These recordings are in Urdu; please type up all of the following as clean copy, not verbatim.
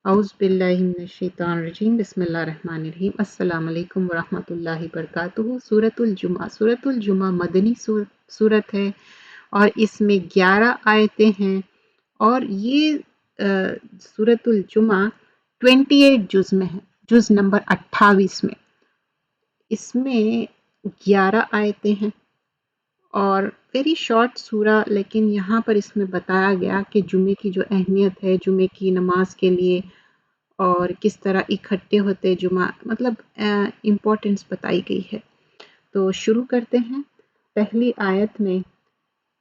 اعوذ باللہ من الشیطان الرجیم بسم اللہ الرحمن الرحیم السلام علیکم ورحمۃ اللہ وبرکاتہ۔ سورۃ الجمعہ مدنی سورت ہے اور اس میں 11 آیتیں ہیں، اور یہ سورۃ الجمعہ 28 جز میں ہے، جز نمبر 28 میں۔ اس میں 11 آیتیں ہیں اور ویری شارٹ سورہ، لیکن یہاں پر اس میں بتایا گیا کہ جمعے کی جو اہمیت ہے، جمعے کی نماز کے لیے، اور کس طرح اکٹھے ہوتے جمعہ، مطلب امپورٹنس بتائی گئی ہے۔ تو شروع کرتے ہیں پہلی آیت میں،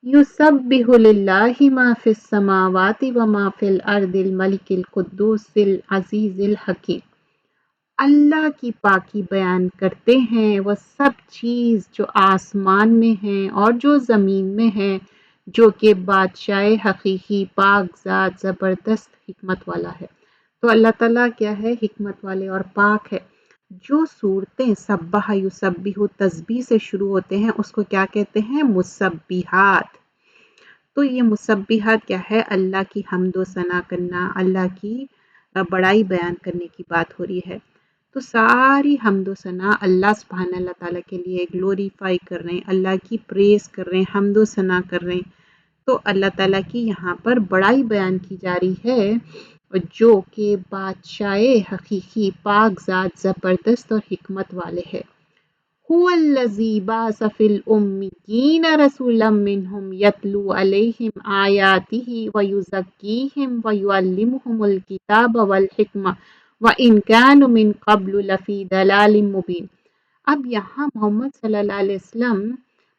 یُسَبِّحُ لِلَّهِ مَا فِي السَّمَاوَاتِ وَمَا فِي الْأَرْضِ الْمَلِكِ الْقُدُّوسِ الْعَزِيزِ الْحَكِيمِ۔ اللہ کی پاکی بیان کرتے ہیں وہ سب چیز جو آسمان میں ہیں اور جو زمین میں ہے، جو کہ بادشاہ حقیقی، پاک ذات، زبردست حکمت والا ہے۔ تو اللہ تعالیٰ کیا ہے؟ حکمت والے اور پاک ہے۔ جو صورتیں سبح یسبح تسبیح سے شروع ہوتے ہیں اس کو کیا کہتے ہیں؟ مسبحات۔ تو یہ مسبحات کیا ہے؟ اللہ کی حمد و ثنا کرنا، اللہ کی بڑائی بیان کرنے کی بات ہو رہی ہے۔ تو ساری حمد و ثنا اللہ سبحانہ اللہ تعالیٰ کے لیے گلوریفائی کر رہے ہیں، اللہ کی پریز کر رہے ہیں، حمد و ثنا کر رہے ہیں۔ تو اللہ تعالیٰ کی یہاں پر بڑائی بیان کی جا رہی ہے، جو کہ بادشاہ حقیقی، پاک ذات، زبردست اور حکمت والے ہے۔ هو الذی بعث فی الأمیین رسولا منہم یتلو علیہم آیاتہ ویزکیہم ویعلمہم الکتاب والحکمہ وَإِن كَانُوا مِن قَبْلُ لَفِي ضَلَالٍ مُبِينٍ۔ اب یہاں محمد صلی اللہ علیہ وسلم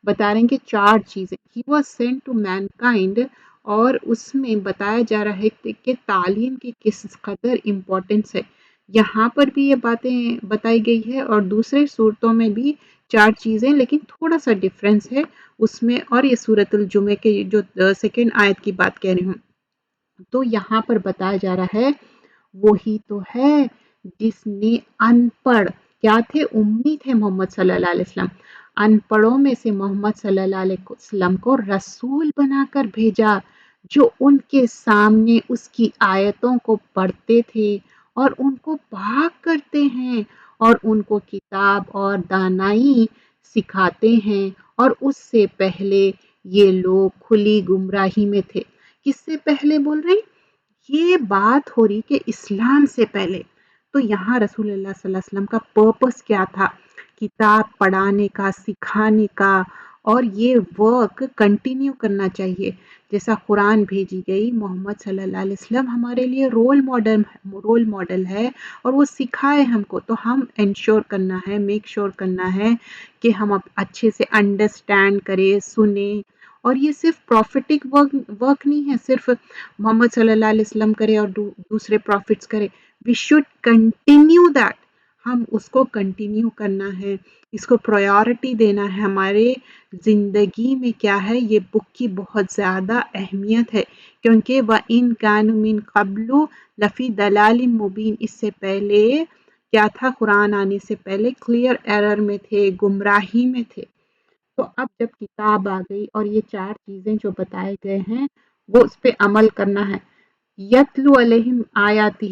بتا رہے ہیں کہ 4 چیزیں، he was sent to mankind, اور اس میں بتایا جا رہا ہے کہ تعلیم کی کس قدر امپورٹنس ہے۔ یہاں پر بھی یہ باتیں بتائی گئی ہے اور دوسرے صورتوں میں بھی 4 چیزیں، لیکن تھوڑا سا ڈفرینس ہے اس میں، اور یہ سورۃ الجمعہ کے جو سیکنڈ آیت کی بات کہہ رہی ہوں۔ تو یہاں پر بتایا جا رہا ہے وہی تو ہے جس نے ان پڑھ، کیا تھے؟ امی تھے محمد صلی اللہ علیہ وسلم، ان پڑھوں میں سے محمد صلی اللہ علیہ وسلم کو رسول بنا کر بھیجا، جو ان کے سامنے اس کی آیتوں کو پڑھتے تھے اور ان کو پاک کرتے ہیں اور ان کو کتاب اور دانائی سکھاتے ہیں، اور اس سے پہلے یہ لوگ کھلی گمراہی میں تھے۔ کس سے پہلے بول رہے ہیں؟ یہ بات ہو رہی کہ اسلام سے پہلے۔ تو یہاں رسول اللہ صلی اللہ علیہ وسلم کا پرپس کیا تھا؟ کتاب پڑھانے کا، سکھانے کا، اور یہ ورک کنٹینیو کرنا چاہیے۔ جیسا قرآن بھیجی گئی، محمد صلی اللہ علیہ وسلم ہمارے لیے رول ماڈل ہے، اور وہ سکھائے ہم کو، تو ہم انشور کرنا ہے، میک شور کرنا ہے کہ ہم اچھے سے انڈرسٹینڈ کریں، سنیں۔ اور یہ صرف پروفیٹک ورک نہیں ہے، صرف محمد صلی اللہ علیہ وسلم کرے اور دوسرے پروفٹس کرے۔ وی شوڈ کنٹینیو دیٹ، ہم اس کو کنٹینیو کرنا ہے، اس کو پرائیورٹی دینا ہے ہمارے زندگی میں۔ کیا ہے؟ یہ بک کی بہت زیادہ اہمیت ہے، کیونکہ وَإِن كَانُوا مِن قَبْلُ لَفِي ضَلَالٍ مُبِينٍ، اس سے پہلے کیا تھا؟ قرآن آنے سے پہلے کلیئر ایرر میں تھے، گمراہی میں تھے۔ تو اب جب کتاب آ گئی اور یہ 4 چیزیں جو بتائے گئے ہیں وہ اس پہ عمل کرنا ہے۔ یتلو علیہم آیاتہ،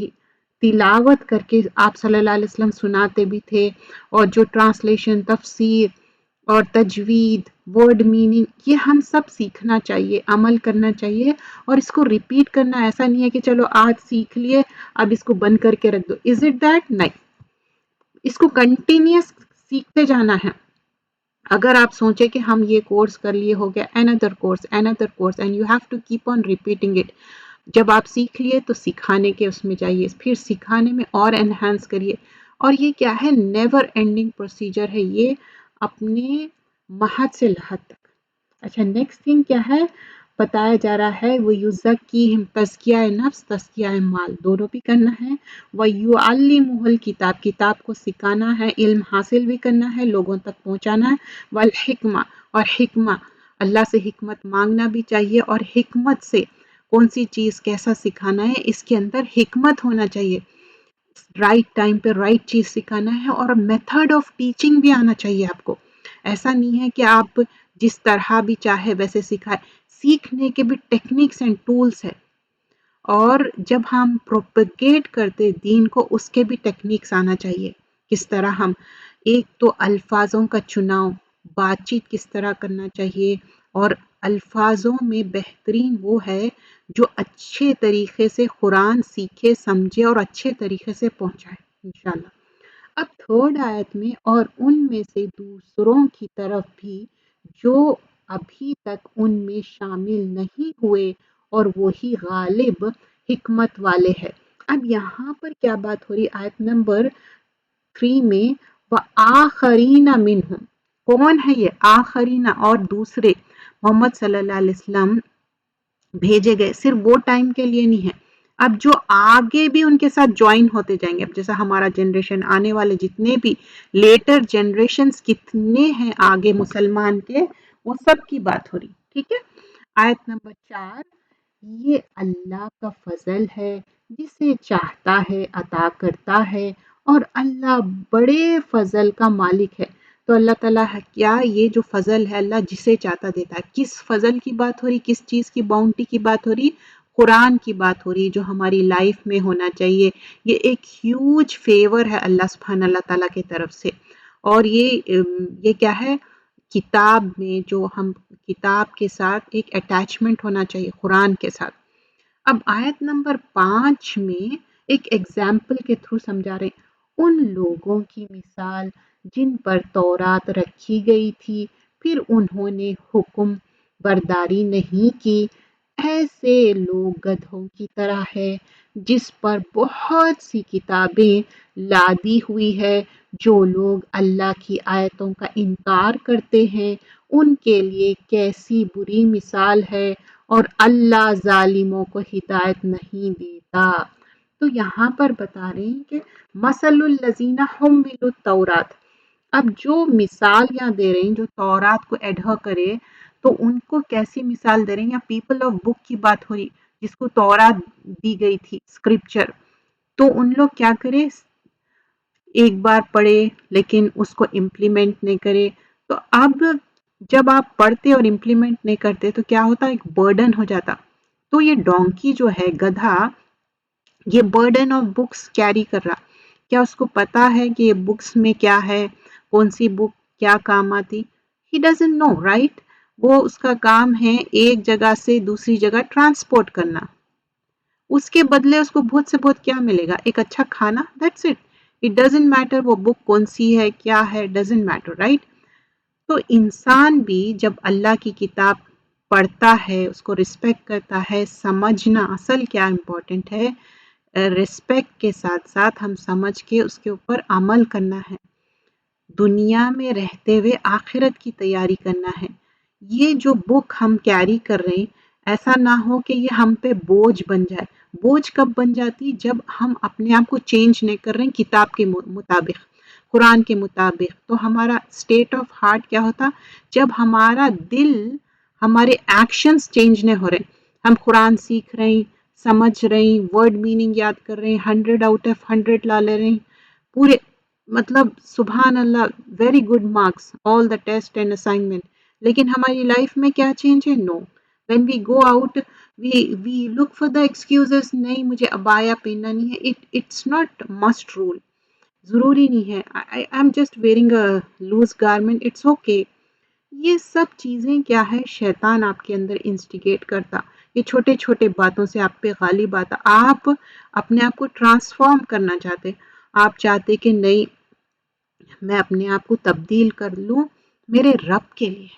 تلاوت کر کے آپ صلی اللہ علیہ وسلم سناتے بھی تھے، اور جو ٹرانسلیشن، تفسیر اور تجوید، ورڈ میننگ، یہ ہم سب سیکھنا چاہیے، عمل کرنا چاہیے، اور اس کو ریپیٹ کرنا۔ ایسا نہیں ہے کہ چلو آج سیکھ لیے اب اس کو بند کر کے رکھ دو، از اٹ دیٹ؟ نہیں، اس کو کنٹینیوس سیکھتے جانا ہے۔ اگر آپ سوچیں کہ ہم یہ کورس کر لیے، ہو گیا another course and you have to keep on repeating it۔ جب آپ سیکھ لیے تو سکھانے کے اس میں جائیے، پھر سکھانے میں اور انہانس کریے، اور یہ کیا ہے؟ نیور اینڈنگ پروسیجر ہے یہ، اپنے محد سے لحد تک۔ اچھا، نیکسٹ تھنگ کیا ہے بتایا جا رہا ہے؟ وہ یزکیہم، تزکیہ نفس، تزکیہ مال، دونوں بھی کرنا ہے۔ وَيُعَلِّمُهُ الکتاب، کتاب کو سکھانا ہے، علم حاصل بھی کرنا ہے، لوگوں تک پہنچانا ہے۔ والحکمہ، اور حکمہ، اللہ سے حکمت مانگنا بھی چاہیے، اور حکمت سے کون سی چیز کیسا سکھانا ہے، اس کے اندر حکمت ہونا چاہیے، رائٹ ٹائم پہ رائٹ چیز سکھانا ہے، اور میتھڈ آف ٹیچنگ بھی آنا چاہیے آپ کو۔ ایسا نہیں ہے کہ آپ جس طرح بھی چاہے ویسے سکھائے، سیکھنے کے بھی ٹیکنیکس اینڈ ٹولز ہے۔ اور جب ہم پروپیگیٹ کرتے دین کو اس کے بھی ٹیکنیکس آنا چاہیے. کس طرح ہم ایک تو الفاظوں کا چناؤ، بات چیت کس طرح کرنا چاہیے، اور الفاظوں میں بہترین وہ ہے جو اچھے طریقے سے قرآن سیکھے سمجھے اور اچھے طریقے سے پہنچائے انشاءاللہ. اب تھرڈ آیت میں اور ان میں سے دوسروں کی طرف بھی جو ابھی تک ان میں شامل نہیں ہوئے اور وہی غالب حکمت والے ہیں. اب یہاں پر کیا بات ہو رہی؟ آیت نمبر 3 میں وآخرین منہم، کون ہے یہ آخرین؟ اور دوسرے محمد صلی اللہ علیہ وسلم بھیجے گئے صرف وہ ٹائم کے لیے نہیں ہے، اب جو آگے بھی ان کے ساتھ جوائن ہوتے جائیں گے. اب جیسا ہمارا جنریشن، آنے والے جتنے بھی لیٹر جنریشنز کتنے ہیں آگے مسلمان کے، وہ سب کی بات ہو رہی. ٹھیک ہے. آیت نمبر 4، یہ اللہ کا فضل ہے، جسے چاہتا ہے عطا کرتا ہے، اور اللہ بڑے فضل کا مالک ہے. تو اللہ تعالیٰ کیا یہ جو فضل ہے اللہ جسے چاہتا دیتا ہے. کس فضل کی بات ہو رہی؟ کس چیز کی باؤنٹی کی بات ہو رہی؟ قرآن کی بات ہو رہی جو ہماری لائف میں ہونا چاہیے. یہ ایک ہیوج فیور ہے اللہ سبحانہ اللہ تعالیٰ کی طرف سے. اور یہ کیا ہے؟ کتاب میں جو ہم کتاب کے ساتھ ایک اٹیچمنٹ ہونا چاہیے قرآن کے ساتھ. اب آیت نمبر 5 میں ایک ایگزامپل کے تھرو سمجھا رہے ان لوگوں کی مثال جن پر تورات رکھی گئی تھی پھر انہوں نے حکم برداری نہیں کی. ایسے لوگ گدھوں کی طرح ہے جس پر بہت سی کتابیں لادی ہوئی ہے. جو لوگ اللہ کی آیتوں کا انکار کرتے ہیں ان کے لیے کیسی بری مثال ہے، اور اللہ ظالموں کو ہدایت نہیں دیتا. تو یہاں پر بتا رہے ہیں کہ مثل الذین حملوا التوراۃ. اب جو مثال یہاں دے رہے ہیں جو تورات کو ایڈھر کرے تو ان کو کیسی مثال دے رہے ہیں؟ یا پیپل آف بک کی بات ہو رہی جس کو تورات دی گئی تھی اسکرپچر. تو ان لوگ کیا کرے؟ ایک بار پڑھے لیکن اس کو امپلیمنٹ نہیں کرے. تو اب جب آپ پڑھتے اور امپلیمنٹ نہیں کرتے تو کیا ہوتا؟ ایک برڈن ہو جاتا. تو یہ ڈونکی جو ہے گدھا، یہ برڈن آف بکس کیری کر رہا. کیا اس کو پتا ہے کہ یہ بکس میں کیا ہے، کون سی بک کیا کام آتی؟ He doesn't know right. وہ اس کا کام ہے ایک جگہ سے دوسری جگہ ٹرانسپورٹ کرنا. اس کے بدلے اس کو بہت سے بہت کیا ملے گا؟ ایک اچھا کھانا. That's it. It doesn't matter وہ بک کون سی ہے کیا ہے، ڈزنٹ میٹر رائٹ. تو انسان بھی جب اللہ کی کتاب پڑھتا ہے اس کو رسپیکٹ کرتا ہے. سمجھنا اصل کیا امپورٹنٹ ہے، رسپیکٹ کے ساتھ ساتھ ہم سمجھ کے اس کے اوپر عمل کرنا ہے. دنیا میں رہتے ہوئے آخرت کی تیاری کرنا ہے. یہ جو بک ہم کیری کر رہے ہیں ایسا نہ ہو کہ یہ ہم پہ بوجھ بن جائے. بوجھ کب بن جاتی؟ جب ہم اپنے آپ کو چینج نہیں کر رہے ہیں کتاب کے مطابق، قرآن کے مطابق. تو ہمارا اسٹیٹ آف ہارٹ کیا ہوتا؟ جب ہمارا دل، ہمارے ایکشنز چینج نہیں ہو رہے. ہم قرآن سیکھ رہے ہیں، سمجھ رہے ہیں، ورڈ میننگ یاد کر رہے ہیں، 100 آؤٹ آف 100 لا لے رہے ہیں پورے، مطلب سبحان اللہ very good marks all the test and assignment. لیکن ہماری لائف میں کیا چینج ہے؟ No. When we go out we look for the excuses. نہیں مجھے ابایا پہننا نہیں ہے. It's not must rule. ضروری نہیں ہے I am just wearing a loose garment, it's okay. یہ سب چیزیں کیا ہے؟ شیطان آپ کے اندر انسٹیگیٹ کرتا. یہ چھوٹے چھوٹے باتوں سے آپ پہ غالب آتا. آپ اپنے آپ کو ٹرانسفارم کرنا چاہتے، آپ چاہتے کہ نہیں میں اپنے آپ کو تبدیل کر لوں میرے رب کے لیے،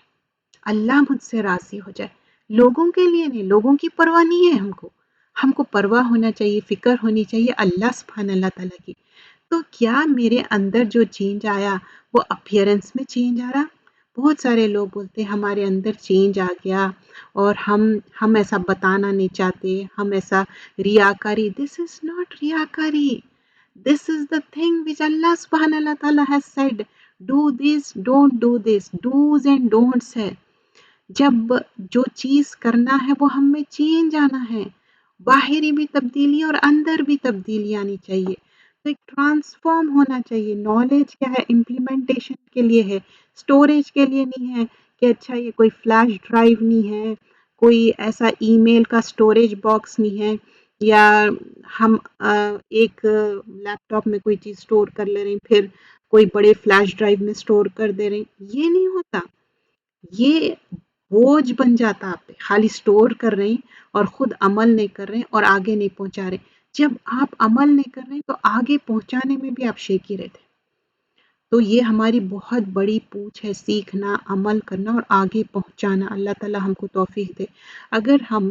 اللہ مجھ سے راضی ہو جائے. لوگوں کے لیے نہیں، لوگوں کی پرواہ نہیں ہے ہم کو پرواہ ہونا چاہیے، فکر ہونی چاہیے اللہ سبحانہ اللہ تعالیٰ کی. تو کیا میرے اندر جو چینج آیا وہ اپیئرنس میں چینج آ رہا؟ بہت سارے لوگ بولتے ہیں ہمارے اندر چینج آ گیا اور ہم ایسا بتانا نہیں چاہتے، ہم ایسا ریاکاری. دس از ناٹ ریاکاری. This is the thing which Allah subhanahu wa ta'ala has said. Do this, don't do this. Do's and don'ts ہے. جب جو چیز کرنا ہے وہ ہم میں چینج آنا ہے. باہری بھی تبدیلی اور اندر بھی تبدیلی آنی چاہیے. تو ایک ٹرانسفارم ہونا چاہیے. نالج کیا ہے؟ امپلیمنٹیشن کے لیے ہے، اسٹوریج کے لیے نہیں ہے کہ اچھا یہ کوئی فلیش ڈرائیو نہیں ہے، کوئی ایسا ای میل کا اسٹوریج باکس نہیں ہے یا ہم ایک لیپ ٹاپ میں کوئی چیز اسٹور کر لے رہے ہیں پھر کوئی بڑے فلیش ڈرائیو میں اسٹور کر دے رہے ہیں، یہ نہیں ہوتا. یہ بوجھ بن جاتا آپ پہ، خالی اسٹور کر رہے ہیں اور خود عمل نہیں کر رہے ہیں اور آگے نہیں پہنچا رہے. جب آپ عمل نہیں کر رہے ہیں تو آگے پہنچانے میں بھی آپ شیک ہی رہتے. تو یہ ہماری بہت بڑی پوچھ ہے، سیکھنا، عمل کرنا اور آگے پہنچانا. اللہ تعالیٰ ہم کو توفیق دے. اگر ہم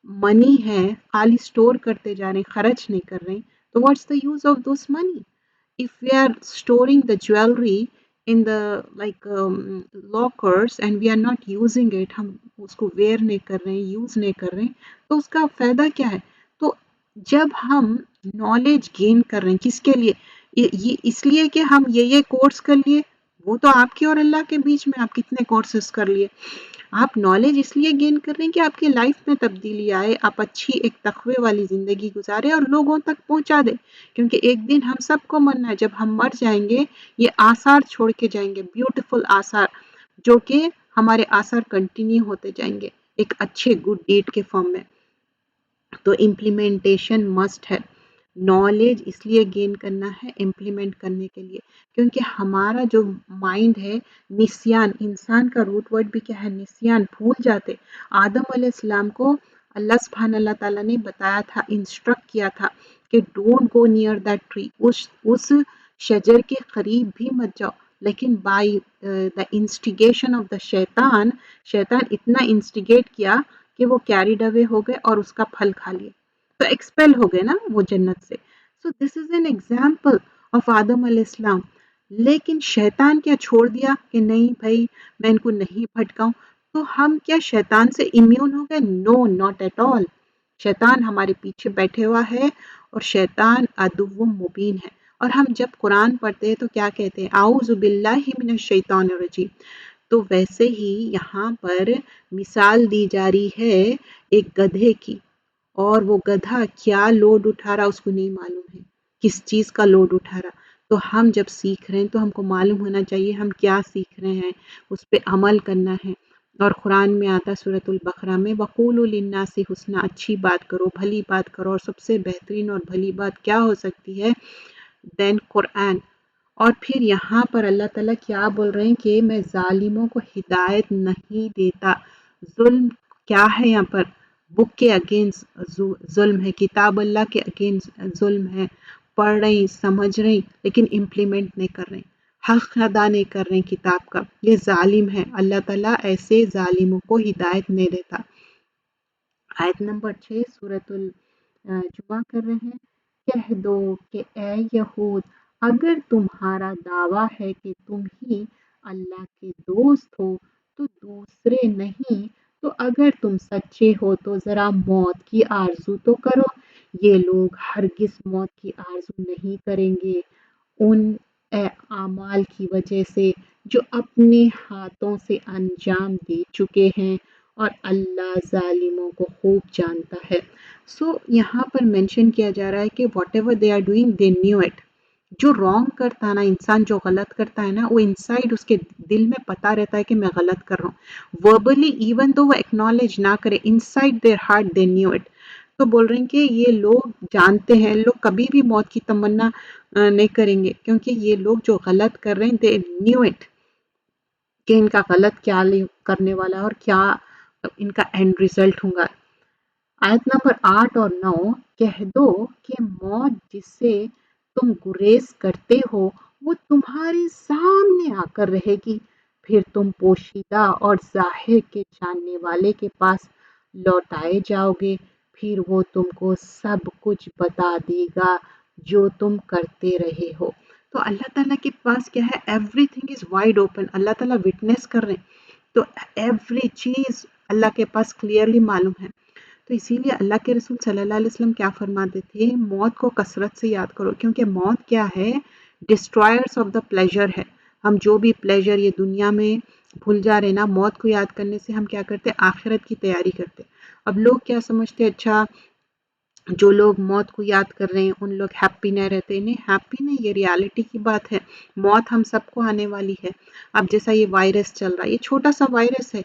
منی ہے خالی اسٹور کرتے جا رہے ہیں، خرچ نہیں کر رہے ہیں، تو what's the use of those money? if we are storing the jewelry in the like lockers and we are not using it، ہم اس کو ویئر نہیں کر رہے ہیں، یوز نہیں کر رہے ہیں، تو اس کا فائدہ کیا ہے؟ تو جب ہم نالج گین کر رہے ہیں کس کے لیے؟ یہ اس لیے کہ ہم یہ کورس کر لیے، وہ تو آپ کے اور اللہ کے بیچ میں آپ کتنے کورسز کر لیے. آپ نالج اس لیے گین کر رہے ہیں کہ آپ کی لائف میں تبدیلی آئے، آپ اچھی ایک تقوی والی زندگی گزارے اور لوگوں تک پہنچا دیں. کیونکہ ایک دن ہم سب کو مرنا ہے، جب ہم مر جائیں گے یہ آثار چھوڑ کے جائیں گے، بیوٹیفل آثار، جو کہ ہمارے آثار کنٹینیو ہوتے جائیں گے ایک اچھے گڈ ڈیڈ کے فارم میں. تو امپلیمنٹیشن مسٹ ہے. نالج اس لیے گین کرنا ہے امپلیمنٹ کرنے کے لیے، کیونکہ ہمارا جو مائنڈ ہے، نسیان، انسان کا روٹ ورڈ بھی کیا ہے؟ نسیان، بھول جاتے. آدم علیہ السلام کو اللہ سبحانہ اللہ تعالیٰ نے بتایا تھا، انسٹرکٹ کیا تھا کہ don't go near that tree, اس شجر کے قریب بھی مت جاؤ. لیکن by the instigation of the شیطان، شیطان اتنا انسٹیگیٹ کیا کہ وہ کیریڈ اوے ہو گئے اور اس کا پھل کھا لیے، تو ایکسپیل ہو گئے نا وہ جنت سے. So this is an example of آدم علیہ السلام. لیکن شیطان کیا چھوڑ دیا کہ نہیں بھائی میں ان کو نہیں بھٹکاؤں؟ تو ہم کیا شیطان سے امیون ہو گئے؟ نو، ناٹ ایٹ آل. شیطان ہمارے پیچھے بیٹھے ہوا ہے اور شیطان عدو مبین ہے. اور ہم جب قرآن پڑھتے ہیں تو کیا کہتے ہیں؟ اعوذ باللہ من الشیطان الرجیم. تو ویسے ہی یہاں پر مثال دی جا رہی ہے ایک گدھے کی، اور وہ گدھا کیا لوڈ اٹھا رہا اس کو نہیں معلوم ہے، کس چیز کا لوڈ اٹھا رہا. تو ہم جب سیکھ رہے ہیں تو ہم کو معلوم ہونا چاہیے ہم کیا سیکھ رہے ہیں، اس پہ عمل کرنا ہے. اور قرآن میں آتا سورۃ البقرہ میں وَقُولُوا لِلنَّاسِ حُسْنًا، اچھی بات کرو، بھلی بات کرو. اور سب سے بہترین اور بھلی بات کیا ہو سکتی ہے؟ دین قرآن. اور پھر یہاں پر اللہ تعالیٰ کیا بول رہے ہیں کہ میں ظالموں کو ہدایت نہیں دیتا. ظلم کیا ہے یہاں پر؟ بک کے اگینسٹ ظلم ہے، کتاب اللہ کے اگینسٹ ظلم ہے. پڑھ رہے ہیں، سمجھ رہے ہیں، لیکن امپلیمنٹ نہیں کر رہے ہیں، حق ادا نہیں کر رہے ہیں کتاب کا، یہ ظالم ہے. اللہ تعالیٰ ایسے ظالموں کو ہدایت نہیں دیتا. آیت نمبر 6 سورۃ الجمعہ کر رہے ہیں. کہہ دو کہ اے یہود، اگر تمہارا دعویٰ ہے کہ تم ہی اللہ کے دوست ہو تو دوسرے نہیں، تو اگر تم سچے ہو تو ذرا موت کی آرزو تو کرو. یہ لوگ ہرگز موت کی آرزو نہیں کریں گے ان اعمال کی وجہ سے جو اپنے ہاتھوں سے انجام دے چکے ہیں، اور اللہ ظالموں کو خوب جانتا ہے. سو یہاں پر مینشن کیا جا رہا ہے کہ whatever they are doing they knew it. جو رانگ کرتا ہے نا انسان، جو غلط کرتا ہے نا، وہ انسائڈ اس کے دل میں پتا رہتا ہے کہ میں غلط کر رہا ہوں. وربلی ایون دو وہ ایکنالج نہ کرے، inside their heart they knew it. تو بول رہے ہیں کہ یہ لوگ جانتے ہیں، لوگ کبھی بھی موت کی تمنا نہیں کریں گے، کیونکہ یہ لوگ جو غلط کر رہے ہیں دے نیو اٹ کہ ان کا غلط کیا کرنے والا ہے اور کیا ان کا اینڈ ریزلٹ ہوگا. آیت نمبر 8 اور 9. کہہ دو کہ موت جس سے تم گریز کرتے ہو وہ تمہارے سامنے آ کر رہے گی، پھر تم پوشیدہ اور ظاہر کے جاننے والے کے پاس لوٹائے جاؤ گے، پھر وہ تم کو سب کچھ بتا دے گا جو تم کرتے رہے ہو. تو اللہ تعالیٰ کے پاس کیا ہے؟ Everything is wide open. اللہ تعالیٰ وٹنس کر رہے ہیں، تو ایوری چیز اللہ کے پاس کلیئرلی معلوم ہے. تو اسی لیے اللہ کے رسول صلی اللہ علیہ وسلم کیا فرماتے تھے؟ موت کو کثرت سے یاد کرو، کیونکہ موت کیا ہے؟ ڈسٹرائرس آف دا پلیجر ہے. ہم جو بھی پلیجر یہ دنیا میں بھول جا رہے نا، موت کو یاد کرنے سے ہم کیا کرتے؟ آخرت کی تیاری کرتے. اب لوگ کیا سمجھتے؟ اچھا جو لوگ موت کو یاد کر رہے ہیں ان لوگ ہیپی نہیں رہتے. نہیں، ہیپی نہیں، یہ ریالٹی کی بات ہے. موت ہم سب کو آنے والی ہے. اب جیسا یہ وائرس چل رہا ہے، یہ چھوٹا سا وائرس ہے،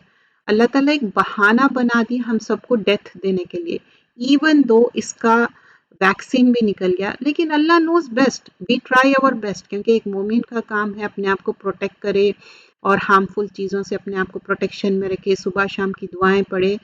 اللہ تعالیٰ ایک بہانہ بنا دی ہم سب کو ڈیتھ دینے کے لیے. ایون دو اس کا ویکسین بھی نکل گیا، لیکن اللہ نوز بیسٹ، وی ٹرائی اور بیسٹ، کیونکہ ایک مومن کا کام ہے اپنے آپ کو پروٹیکٹ کرے اور ہارمفل چیزوں سے اپنے آپ کو پروٹیکشن میں رکھے، صبح شام کی دعائیں پڑھے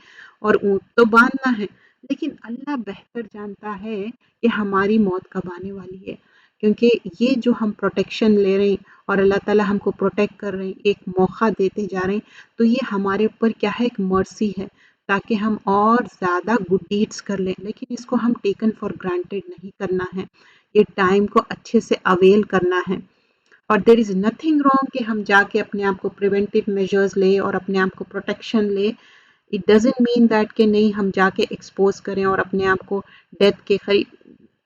اور اونٹ تو باندھنا ہے، لیکن اللہ بہتر جانتا ہے کہ ہماری موت کب آنے والی ہے، کیونکہ یہ جو ہم پروٹیکشن لے رہے ہیں اور اللہ تعالیٰ ہم کو پروٹیکٹ کر رہے ہیں، ایک موقع دیتے جا رہے ہیں، تو یہ ہمارے اوپر کیا ہے، ایک مرسی ہے تاکہ ہم اور زیادہ گڈ ڈیڈس کر لیں، لیکن اس کو ہم ٹیکن فار گرانٹیڈ نہیں کرنا ہے، یہ ٹائم کو اچھے سے اویل کرنا ہے۔ اور دیر از نتھنگ رانگ کہ ہم جا کے اپنے آپ کو پریونٹیو میجرز لے اور اپنے آپ کو پروٹیکشن لے، اٹ ڈزنٹ مین دیٹ کہ نہیں ہم جا کے ایکسپوز کریں اور اپنے آپ کو ڈیتھ کے قریب،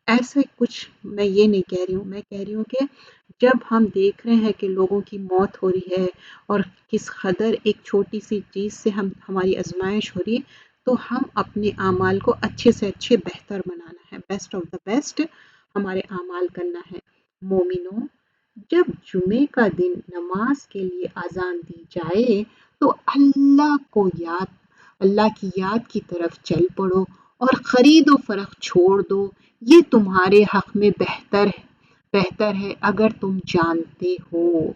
ایسے کچھ میں یہ نہیں کہہ رہی ہوں، میں کہہ رہی ہوں کہ جب ہم دیکھ رہے ہیں کہ لوگوں کی موت ہو رہی ہے اور کس قدر ایک چھوٹی سی چیز سے ہماری آزمائش ہو رہی ہے، تو ہم اپنے اعمال کو اچھے سے اچھے بہتر بنانا ہے، بیسٹ آف دا بیسٹ ہمارے اعمال کرنا ہے۔ مومنوں، جب جمعے کا دن نماز کے لیے اذان دی جائے تو اللہ کی یاد کی طرف چل پڑو اور خرید و فروخت چھوڑ دو، یہ تمہارے حق میں بہتر ہے اگر تم جانتے ہو۔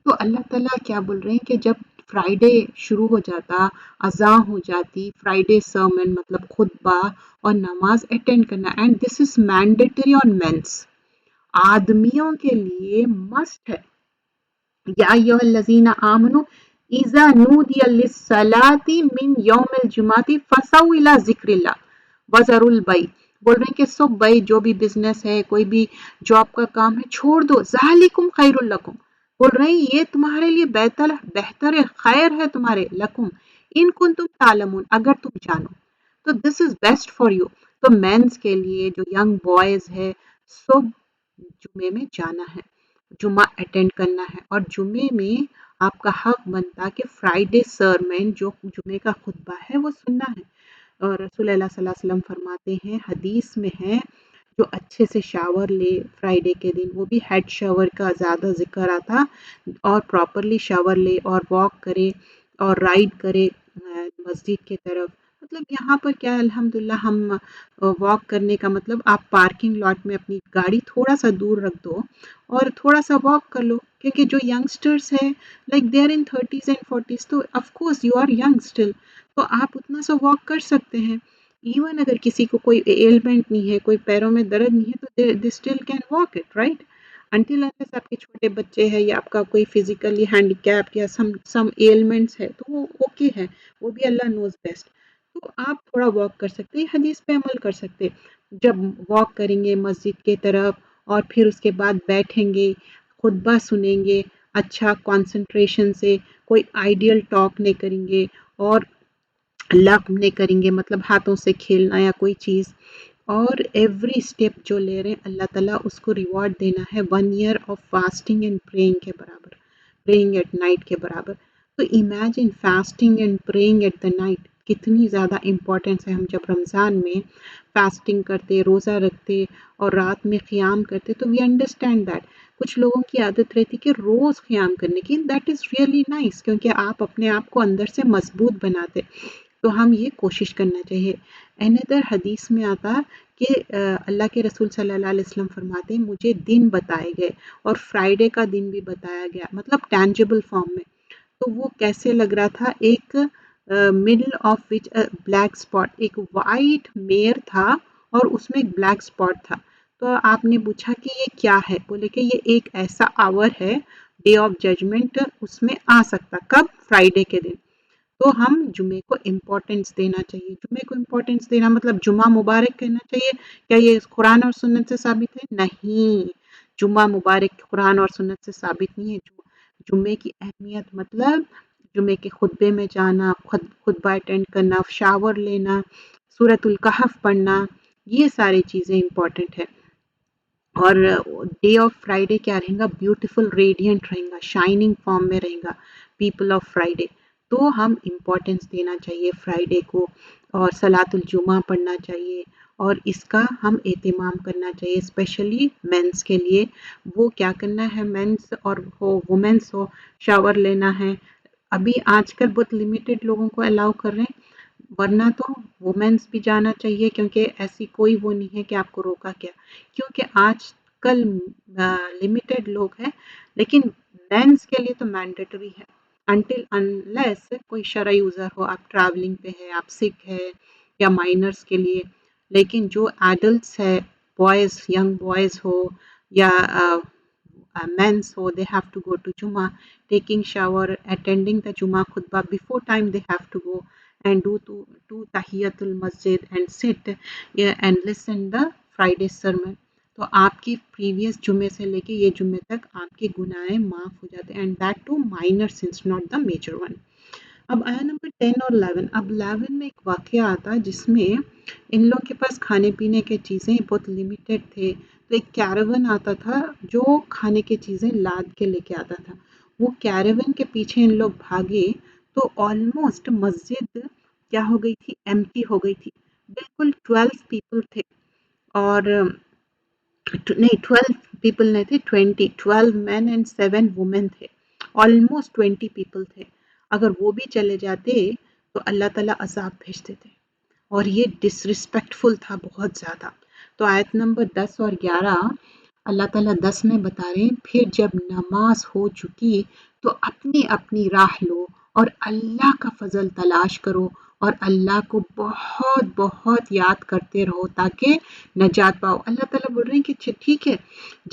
تو اللہ تعالیٰ کیا بول رہے ہیں کہ جب فرائیڈے شروع ہو جاتا، اذاں ہو جاتی، فرائیڈے سرمن مطلب خطبہ اور نماز اٹینڈ کرنا، and this is mandatory on means, آدمیوں کے لیے مسٹ ہے۔ یا ایھا الذین آمنوا اذا نودی للصلاۃ من یوم الجمعۃ فسعوا الی ذکر اللہ وذروا البیع، بول رہے ہیں کہ سب بھائی جو بھی بزنس ہے، کوئی بھی جاب کا کام ہے، چھوڑ دو، ذالکم خیر لکم، بول رہے ہیں یہ تمہارے لیے بہتر ہے، خیر ہے تمہارے، لکم ان کنتم تعلمون، اگر تم جانو، تو دس از بیسٹ فار یو۔ تو مینس کے لیے جو ینگ بوائز ہے، سب جمعے میں جانا ہے، جمعہ اٹینڈ کرنا ہے، اور جمعے میں آپ کا حق بنتا کہ فرائیڈے سرمن جو جمعے کا خطبہ ہے وہ سننا ہے۔ اور رسول اللہ صلی اللہ علیہ وسلم فرماتے ہیں، حدیث میں ہے، جو اچھے سے شاور لے فرائیڈے کے دن، وہ بھی ہیڈ شاور کا زیادہ ذکر آتا، اور پراپرلی شاور لے اور واک کرے اور رائڈ کرے مسجد کی طرف، مطلب یہاں پر کیا ہے، الحمدللہ ہم واک کرنے کا مطلب آپ پارکنگ لاٹ میں اپنی گاڑی تھوڑا سا دور رکھ دو اور تھوڑا سا واک کر لو، کیونکہ جو ینگسٹرس ہے like they are in 30s and 40s، تو of course you are young still, تو آپ اتنا سا واک کر سکتے ہیں۔ ایون اگر کسی کو کوئی ایلمنٹ نہیں ہے، کوئی پیروں میں درد نہیں ہے، تو they still can walk it right, until unless آپ کے چھوٹے بچے ہیں یا آپ کا کوئی فزیکلی ہینڈی کیپ یا سم ایلمنٹس ہے تو وہ اوکے ہے، وہ بھی اللہ نوز بیسٹ، تو آپ تھوڑا واک کر سکتے ہیں، حدیث پہ عمل کر سکتے، جب واک کریں گے مسجد کی طرف اور پھر اس کے بعد بیٹھیں گے، خطبہ سنیں گے، اچھا کانسنٹریشن سے، کوئی آئیڈیل ٹاک نہیں کریں گے اور لپ نہیں کریں گے، مطلب ہاتھوں سے کھیلنا یا کوئی چیز، اور ایوری اسٹیپ جو لے رہے ہیں اللہ تعالیٰ اس کو ریوارڈ دینا ہے 1 year of fasting and praying کے برابر، پریئنگ ایٹ نائٹ کے برابر۔ تو imagine fasting and praying at the night کتنی زیادہ امپورٹنس ہے، ہم جب رمضان میں فاسٹنگ کرتے، روزہ رکھتے اور رات میں قیام کرتے تو وی انڈرسٹینڈ دیٹ، کچھ لوگوں کی عادت رہتی کہ روز قیام کرنے کی، دیٹ از ریئلی نائس، کیونکہ آپ اپنے آپ کو اندر سے مضبوط بناتے، تو ہم یہ کوشش کرنا چاہیے۔ اندر حدیث میں آتا کہ اللہ کے رسول صلی اللہ علیہ وسلم فرماتے ہیں مجھے دن بتائے گئے اور فرائیڈے کا دن بھی بتایا گیا، مطلب ٹینجیبل فارم میں، تو وہ کیسے لگ رہا تھا، ایک middle of which black spot, ایک وائٹ میئر تھا اور اس میں ایک بلیک اسپاٹ تھا، تو آپ نے پوچھا کہ یہ کیا ہے، بولے کہ یہ ایک ایسا آور ہے ڈے آف ججمنٹ اس میں آ سکتا، کب، فرائیڈے کے دن، تو ہم جمعے کو امپورٹنس دینا چاہیے، جمعے کو امپورٹنس دینا مطلب جمعہ مبارک کہنا چاہیے، کیا یہ قرآن اور سنت سے ثابت ہے؟ نہیں، جمعہ مبارک قرآن اور سنت سے ثابت نہیں ہے، جمعے کی اہمیت مطلب جمعے کے خطبے میں جانا، خطبہ اٹینڈ کرنا، شاور لینا، سورۃ الکہف پڑھنا، یہ ساری چیزیں امپورٹنٹ ہے۔ اور ڈے آف فرائیڈے کیا رہے گا، بیوٹیفل ریڈینٹ رہے گا، شائننگ فارم میں رہے گا، پیپل آف فرائیڈے، تو ہم امپورٹنس دینا چاہیے فرائیڈے کو، اور صلاۃ الجمعہ پڑھنا چاہیے، اور اس کا ہم اہتمام کرنا چاہیے، اسپیشلی مینس کے لیے، وہ کیا کرنا ہے، مینس اور ہو وومینس ہو، شاور لینا ہے، ابھی آج کل بہت لمیٹڈ لوگوں کو الاؤ کر رہے ہیں، ورنہ تو وومینس بھی جانا چاہیے، کیونکہ ایسی کوئی وہ نہیں ہے کہ آپ کو روکا کیا، کیونکہ آج کل لمیٹڈ لوگ ہیں، لیکن مینس کے لیے تو مینڈیٹری ہے انٹل انلیس کوئی شرعی عذر ہو، آپ ٹریولنگ پہ ہے، آپ سک ہے، یا مائنرس کے لیے. لیکن جو ایڈلٹس ہے، بوائز، ینگ بوائز ہو یا men's so they have to go to Jummah, taking shower, attending the Jummah khutbah before time they have to go and do Tahiyatul Masjid and sit, yeah, and listen the Friday sermon. تو آپ کی پریویس جمعے سے لے کے یہ جمعے تک آپ کے گناہیں معاف ہو جاتے ہیں، and that too minor sins not the major one. اب آیا نمبر 10 اور 11. اب 11 میں ایک واقعہ آتا جس میں ان لوگ کے پاس کھانے پینے کے چیزیں بہت لمیٹڈ تھے، تو ایک کیراون آتا تھا جو کھانے کی چیزیں لاد کے لے کے آتا تھا. وہ کیراون کے پیچھے ان لوگ بھاگے تو آلموسٹ مسجد کیا ہو گئی تھی، ایمٹی ہو گئی تھی. بالکل 12 پیپل تھے، اور نہیں 12 پیپل نہیں تھے، 12 مین اینڈ 7 وومن تھے، آلموسٹ 20 پیپل تھے. اگر وہ بھی چلے جاتے تو اللہ تعالیٰ عذاب بھیجتے تھے، اور یہ ڈس ریسپیکٹفل تھا بہت زیادہ. تو آیت نمبر 10 اور 11 اللہ تعالیٰ 10 میں بتا رہے ہیں، پھر جب نماز ہو چکی تو اپنی اپنی راہ لو اور اللہ کا فضل تلاش کرو، اور اللہ کو بہت بہت یاد کرتے رہو تاکہ نجات پاؤ. اللہ تعالیٰ بول رہے ہیں کہ ٹھیک ہے،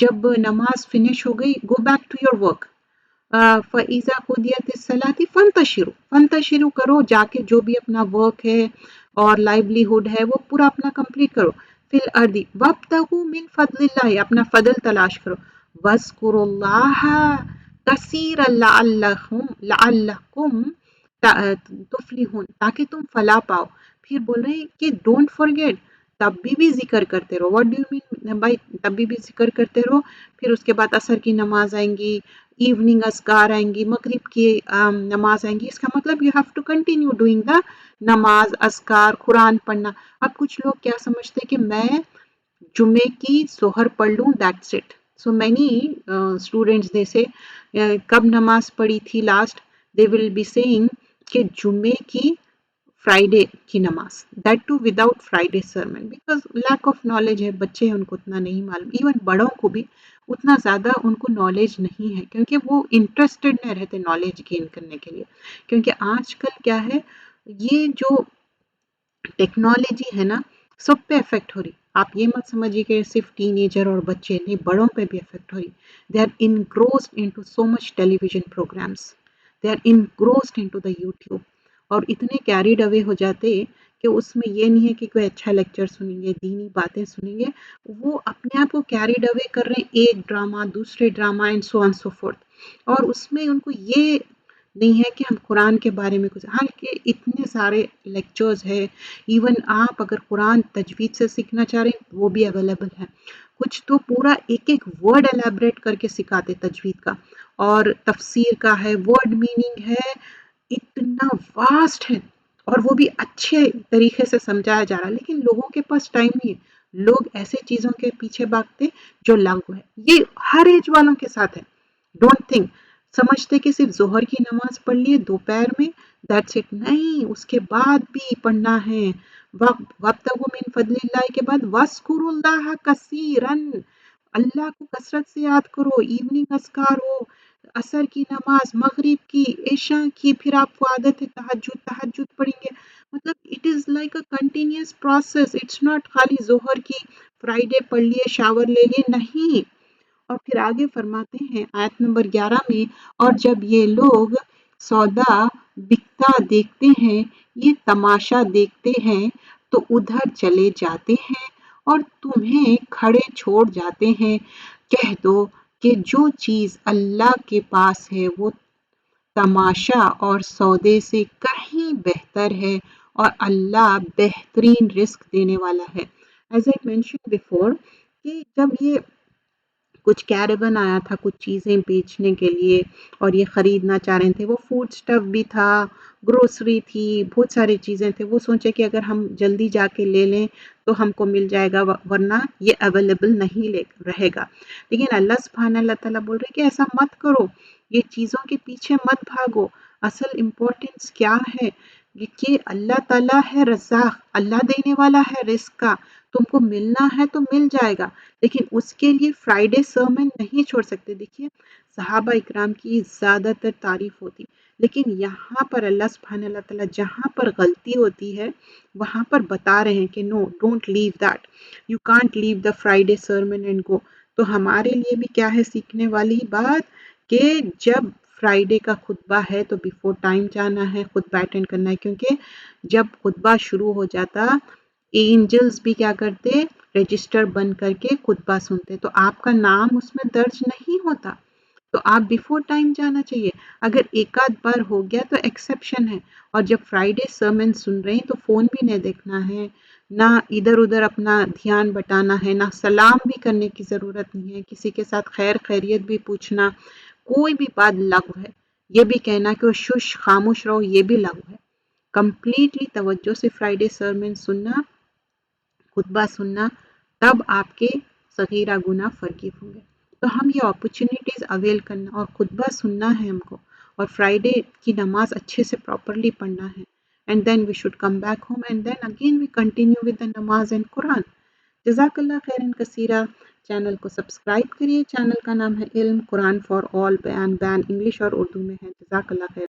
جب نماز فنش ہو گئی، go back to your work. فَإِذَا قُضِيَتِ الصَّلَاةِ فَانْتَشِرُوا کرو، جا کے جو بھی اپنا ورک ہے اور لائیولی ہوڈ ہے وہ پورا اپنا کمپلیٹ کرو. فِي الْأَرْضِ وَابْتَغُوا مِنْ فَضْلِ اللَّهِ، اپنا فضل تلاش کرو. وَاذْكُرُوا اللَّهَ كَثِيرًا لَعَلَّكُمْ تفلحون، تاکہ تم فلاح پاؤ. پھر بول رہے ہیں کہ ڈونٹ فارگیٹ، تب بھی ذکر کرتے رہو. واٹ ڈو یو مین بھائی، تب بھی ذکر کرتے رہو. پھر اس کے بعد عصر کی نماز آئیں گی، ایوننگ اذکار آئیں گی، مغرب کی نماز آئیں گی. اس کا مطلب you have to continue doing the نماز، اذکار، قرآن پڑھنا. اب کچھ لوگ کیا سمجھتے کہ میں جمعے کی ظہر پڑھ لوں، that's it. So many students they say کب نماز پڑھی تھی last, they will be saying کہ جمعے کی فرائیڈے کی نماز، that too without Friday sermon, because lack of knowledge ہے. بچے ان کو اتنا نہیں معلوم، ایون بڑوں کو بھی اتنا زیادہ ان کو نالج نہیں ہے، کیونکہ وہ انٹرسٹڈ نہیں رہتے نالج گین کرنے کے لیے. کیونکہ آج کل کیا ہے، یہ جو ٹیکنالوجی ہے نا، سب پہ افیکٹ ہو رہی. آپ یہ مت سمجھیے کہ صرف ٹین ایجر اور بچے نہیں، بڑوں پہ بھی افیکٹ ہو رہی. They are engrossed into so much television programmes, they are engrossed into the YouTube, اور اتنے کیریڈ اوے ہو جاتے کہ اس میں یہ نہیں ہے کہ کوئی اچھا لیکچر سنیں گے، دینی باتیں سنیں گے. وہ اپنے آپ کو کیریڈ اوے کر رہے ہیں، ایک ڈرامہ دوسرے drama and so on so forth. اور اس میں ان کو یہ نہیں ہے کہ ہم قرآن کے بارے میں کچھ، حالانکہ اتنے سارے لیکچرز ہے. ایون آپ اگر قرآن تجوید سے سیکھنا چاہ رہے ہیں وہ بھی اویلیبل ہے. کچھ تو پورا ایک ایک ورڈ الیبریٹ کر کے سکھاتے تجوید کا، اور تفسیر کا ہے، ورڈ میننگ ہے، اتنا واسٹ ہے، اور وہ بھی اچھے طریقے سے سمجھایا جا رہا ہے. لیکن لوگوں کے پاس ٹائم نہیں ہے، لوگ ایسے چیزوں کے پیچھے بھاگتے جو لغو ہے. یہ ہر ایج والوں کے ساتھ ہے. ڈونٹ تھنک، سمجھتے کہ صرف ظہر کی نماز پڑھ لیے دوپہر میں، دیٹس اٹ. نہیں، اس کے بعد بھی پڑھنا ہے. وَابْتَغُوا مِن فَضْلِ اللَّهِ کے بعد وَاذْكُرُوا اللَّهَ كَثِيرًا، اللہ کو کثرت سے یاد کرو. ایوننگ اذکار ہو، عصر کی نماز، مغرب کی، عشاء کی، پھر آپ کو عادت ہے تہجد پڑھیں گے. مطلب it is like a continuous process. It's not خالی ظہر کی فرائیڈے پڑھ لیے، شاور لے لیے، نہیں. اور پھر آگے فرماتے ہیں آیت نمبر 11 میں، اور جب یہ لوگ سودا بکتا دیکھتے ہیں، یہ تماشا دیکھتے ہیں، تو ادھر چلے جاتے ہیں اور تمہیں کھڑے چھوڑ جاتے ہیں. کہہ دو کہ جو چیز اللہ کے پاس ہے وہ تماشا اور سودے سے کہیں بہتر ہے، اور اللہ بہترین رزق دینے والا ہے. ایز آئی مینشن بیفور کہ جب یہ کچھ کیریبن آیا تھا کچھ چیزیں بیچنے کے لیے اور یہ خریدنا چاہ رہے تھے، وہ فوڈ سٹف بھی تھا، گروسری تھی، بہت ساری چیزیں تھے. وہ سوچے کہ اگر ہم جلدی جا کے لے لیں تو ہم کو مل جائے گا، ورنہ یہ اویلیبل نہیں رہے گا. لیکن اللہ سبحانہ اللہ تعالیٰ بول رہے کہ ایسا مت کرو، یہ چیزوں کے پیچھے مت بھاگو. اصل امپورٹنس کیا ہے؟ کہ اللہ تعالیٰ ہے رزاق، اللہ دینے والا ہے رزق کا، تم کو ملنا ہے تو مل جائے گا، لیکن اس کے لیے فرائیڈے سرمن نہیں چھوڑ سکتے۔ دیکھیے صحابہ اکرام کی زیادہ تر تعریف ہوتی، لیکن یہاں پر اللہ سبحانہ اللہ تعالیٰ جہاں پر غلطی ہوتی ہے وہاں پر بتا رہے ہیں کہ no don't leave that, you can't leave the Friday sermon and go. تو ہمارے لیے بھی کیا ہے سیکھنے والی بات کہ جب فرائیڈے کا خطبہ ہے تو بیفور ٹائم جانا ہے، خطبہ اٹینڈ کرنا ہے، کیونکہ جب خطبہ شروع ہو جاتا اینجلز بھی کیا کرتے رجسٹر بند کر کے خطبہ سنتے، تو آپ کا نام اس میں درج نہیں ہوتا، تو آپ بیفور ٹائم جانا چاہیے۔ اگر ایک آدھ بار ہو گیا تو ایکسیپشن ہے، اور جب فرائیڈے سرمن سن رہے ہیں تو فون بھی نہیں دیکھنا ہے، نہ ادھر ادھر اپنا دھیان بٹانا ہے، نہ سلام بھی کرنے کی ضرورت نہیں ہے، کسی کے ساتھ خیر خیریت بھی پوچھنا، کوئی بھی بات لغو ہے، یہ بھی کہنا کہ وہ شش خاموش رہو یہ بھی لغو ہے۔ کمپلیٹلی توجہ سے فرائیڈے سرمن سننا، خطبہ سننا، تب آپ کے صغیرہ گناہ فرگیو ہوں گے۔ تو ہم یہ اپرچونیٹیز اویل کرنا، اور خطبہ سننا ہے ہم کو، اور فرائیڈے کی نماز اچھے سے پراپرلی پڑھنا ہے، and then we should come back home and then again we continue with the نماز اینڈ قرآن۔ جزاک اللہ خیرن کثیرہ۔ چینل کو سبسکرائب کریے، چینل کا نام ہے علم قرآن فار آل، بیان انگلش اور اردو میں ہے۔ جزاک اللہ خیر۔